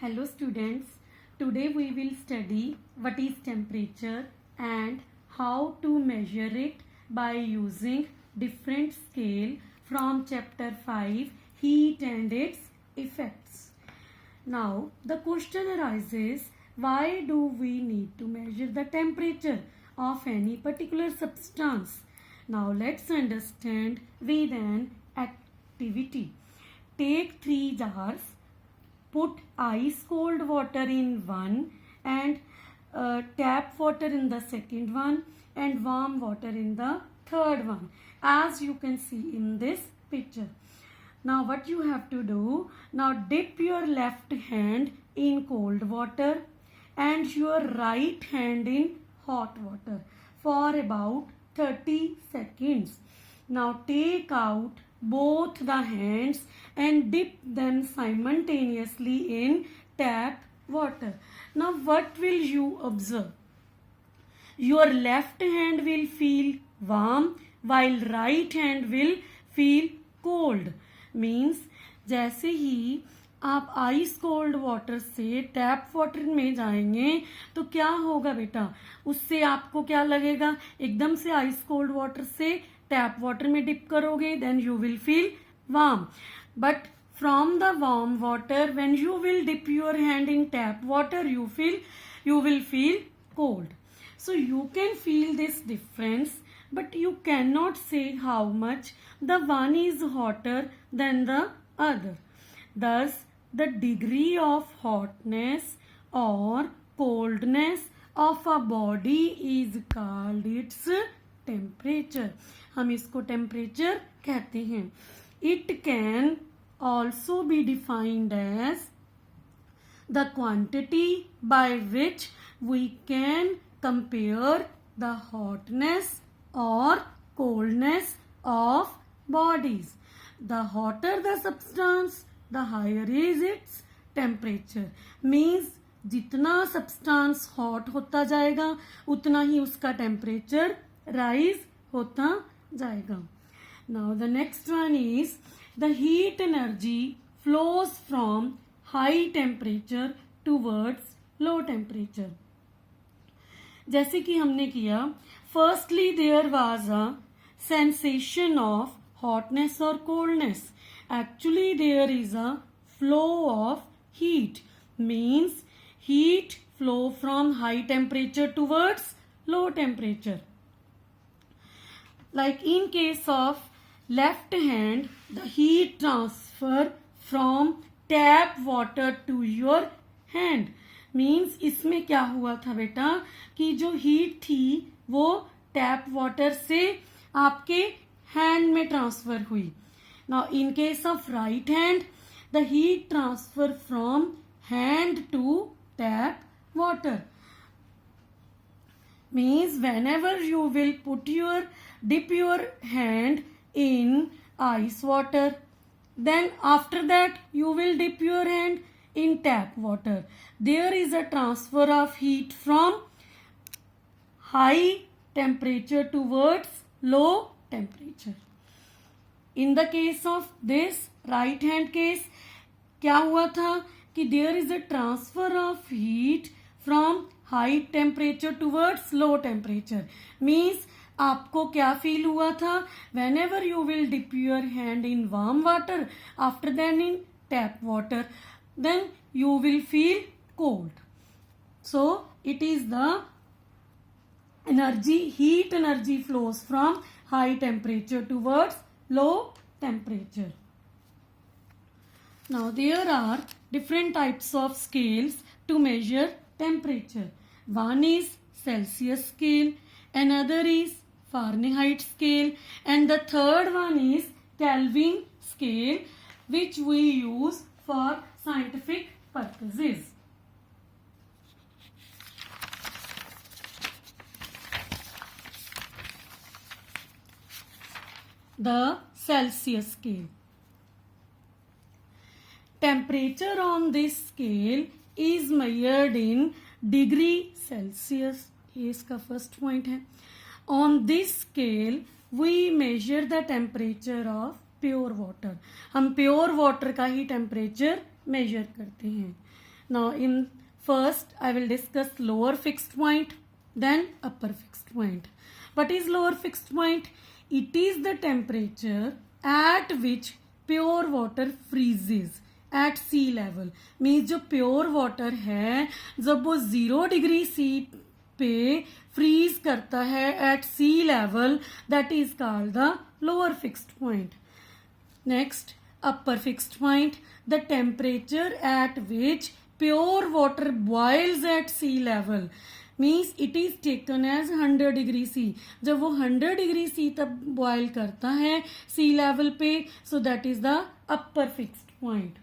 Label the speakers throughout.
Speaker 1: Hello students, today we will study what is temperature and how to measure it by using different scale from chapter 5 heat and its effects. Now the question arises, why do we need to measure the temperature of any particular substance? Now let's understand with an activity. Take 3 jars. Put ice cold water in one and tap water in the second one and warm water in the third one, as you can see in this picture. Now what you have to do, now dip your left hand in cold water and your right hand in hot water for about 30 seconds. Now take out both the hands and dip them simultaneously in tap water. Now what will you observe? Your left hand will feel warm while right hand will feel cold. Means जैसे ही आप ice cold water से tap water में जाएंगे तो क्या होगा बेटा, उससे आपको क्या लगेगा, एकदम से आइस कोल्ड वाटर से टैप वाटर में डिप करोगे then you will feel warm, but from the warm water when you will dip your hand in tap water you will feel cold. So you can feel this difference, but you cannot say how much the one is hotter than the other. Thus the degree of hotness or coldness of a body is called its temperature. हम इसको temperature कहते हैं. It can also be defined as the quantity by which we can compare the hotness or coldness of bodies. The hotter the substance, the higher is its temperature. Means जितना substance hot होता जाएगा उतना ही उसका temperature rise होता जाएगा. Now the next one is the heat energy flows from high temperature towards low temperature. जैसे कि हमने किया, firstly there was a sensation of hotness or coldness. Actually there is a flow of heat. Means heat flow from high temperature towards low temperature. Like in case of left hand, the heat transfer from tap water to your hand. Means इसमें क्या हुआ था बेटा कि जो heat थी वो tap water से आपके हैंड में ट्रांसफर हुई. Now in case of right hand, the heat transfer from hand to tap water. Means whenever you will dip your hand in ice water, then after that you will dip your hand in tap water. There is a transfer of heat from high temperature towards low temperature. In the case of this right hand case, क्या हुआ था कि there is a transfer of heat from high temperature towards low temperature. Means आपको क्या feel हुआ था, whenever you will dip your hand in warm water, after then in tap water, then you will feel cold. So it is the heat energy flows from high temperature towards low temperature. Now there are different types of scales to measure temperature. One is Celsius scale, another is Fahrenheit scale, and the third one is Kelvin scale, which we use for scientific purposes. The Celsius scale. Temperature on this scale is measured in degree Celsius. ये इसका first point है. On this scale we measure the temperature of pure water. हम pure water का ही temperature measure करते हैं. Now in first I will discuss lower fixed point, then upper fixed point. What is lower fixed point? It is the temperature at which pure water freezes at sea level. Means जो pure water है जब वो 0 degree C पे freeze करता है at sea level, that is called the lower fixed point. Next, upper fixed point, the temperature at which pure water boils at sea level. Means it is taken as 100 degree C. जब वो 100 degree C तक boil करता है sea level पे, so that is the upper fixed point.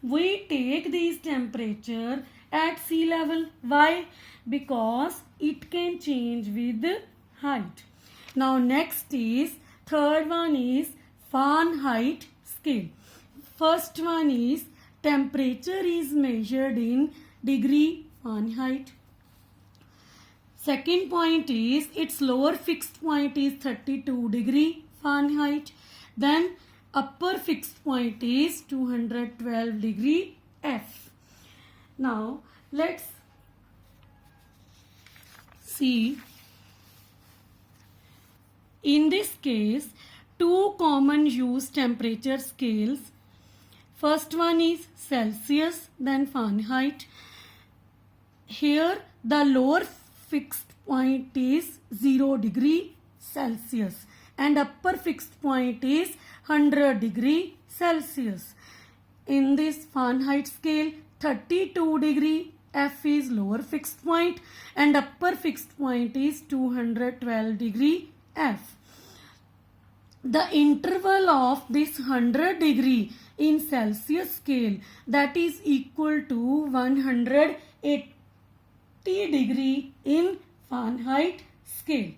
Speaker 1: We take this temperature at sea level. Why? Because it can change with height. Now next is, third one is Fahrenheit scale. First one is temperature is measured in degree Fahrenheit. Second point is its lower fixed point is 32 degree Fahrenheit. Then upper fixed point is 212 degree F. Now let's see. In this case, two common use temperature scales. First one is Celsius, then Fahrenheit. Here the lower fixed point is 0 degree Celsius and upper fixed point is 100 degree Celsius. In this Fahrenheit scale, 32 degree F is lower fixed point and upper fixed point is 212 degree F. The interval of this 100 degree in Celsius scale, that is equal to 180 degree in Fahrenheit scale.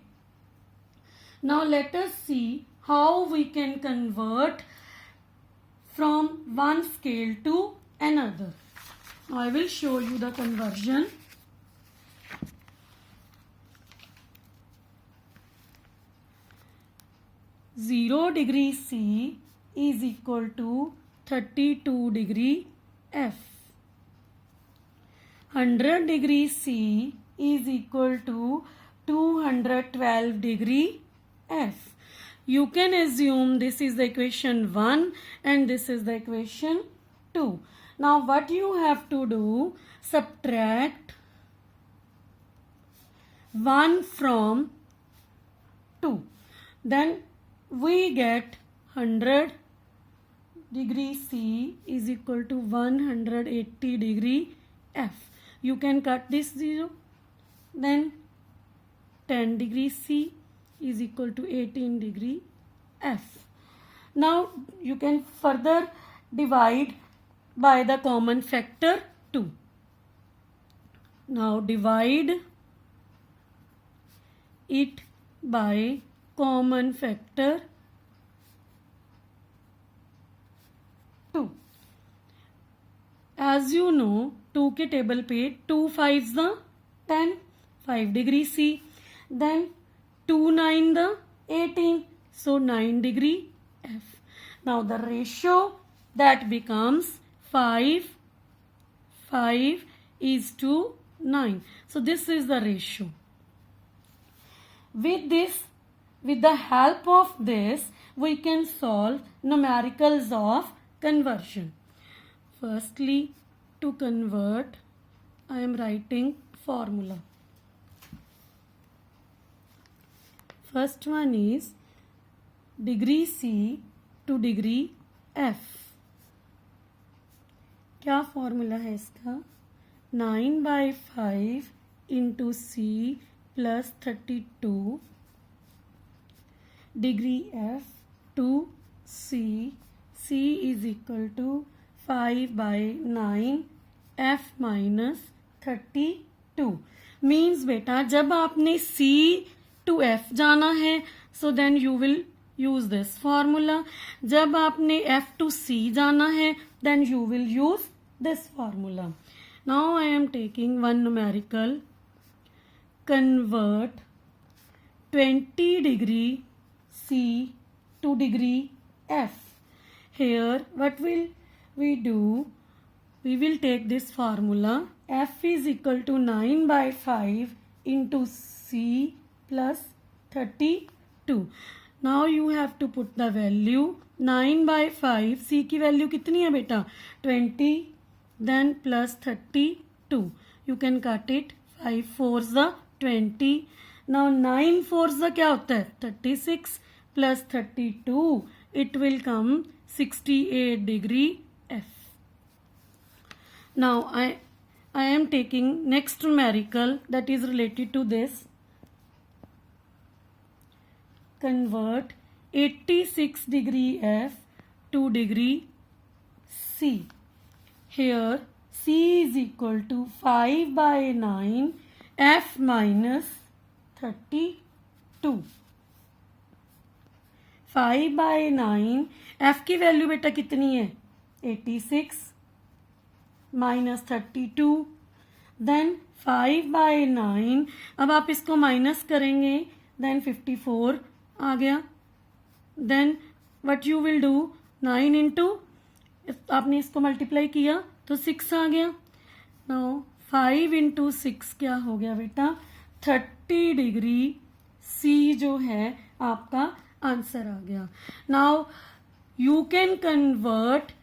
Speaker 1: Now let us see how we can convert from one scale to another. Now I will show you the conversion. Zero degree C is equal to 32 degree F. 100 degree C is equal to 212 degree F. You can assume this is the equation 1 and this is the equation 2. Now what you have to do, subtract 1 from 2. Then we get 100 degree C is equal to 180 degree F. You can cut this 0. Then 10 degree C is equal to 18 degree F. Now you can further divide by the common factor 2. Now divide it by common factor 2. As you know, 2 के table पे 2 5s the 10, 5 degree C. Then 2 9 the 18, so 9 degree F. Now the ratio that becomes 5 is to 9. So this is the ratio. With the help of this, we can solve numericals of conversion. Firstly, to convert, I am writing formula. First one is degree C to degree F. क्या formula है इसका? 9/5 into C plus 32 degree F to C is equal to 5/9 F minus 32. Means बेटा जब आपने C to F जाना है, so then you will use this formula. जब आपने F to C जाना है, then you will use this formula. Now I am taking one numerical. Convert 20 degree C to degree F. Here what will we do? we will take this formula. F is equal to 9 by 5 into C plus 32. Now you have to put the value 9 by 5. C की value कितनी है बेटा 20, then plus 32. You can cut it. 5 fours the 20. Now 9 fours the क्या होता है 36 plus 32. It will come 68 degree F. Now I am taking next numerical that is related to this. Convert 86 degree F to degree C. Here C is equal to 5 by 9 F minus 32. 5 by 9 F की value बेटा कितनी है 86 minus 32. Then 5 by 9. अब आप इसको minus करेंगे then 54 आ गया. Then what you will do 9 into आपने इसको मल्टीप्लाई किया तो 6 आ गया. Now 5 into 6 क्या हो गया बेटा 30 डिग्री C जो है आपका आंसर आ गया. Now you can convert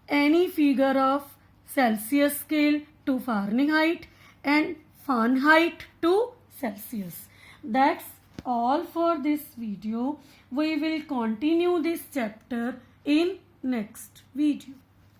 Speaker 1: any figure of Celsius scale to Fahrenheit and Fahrenheit to Celsius. That's all for this video. We will continue this chapter in next video.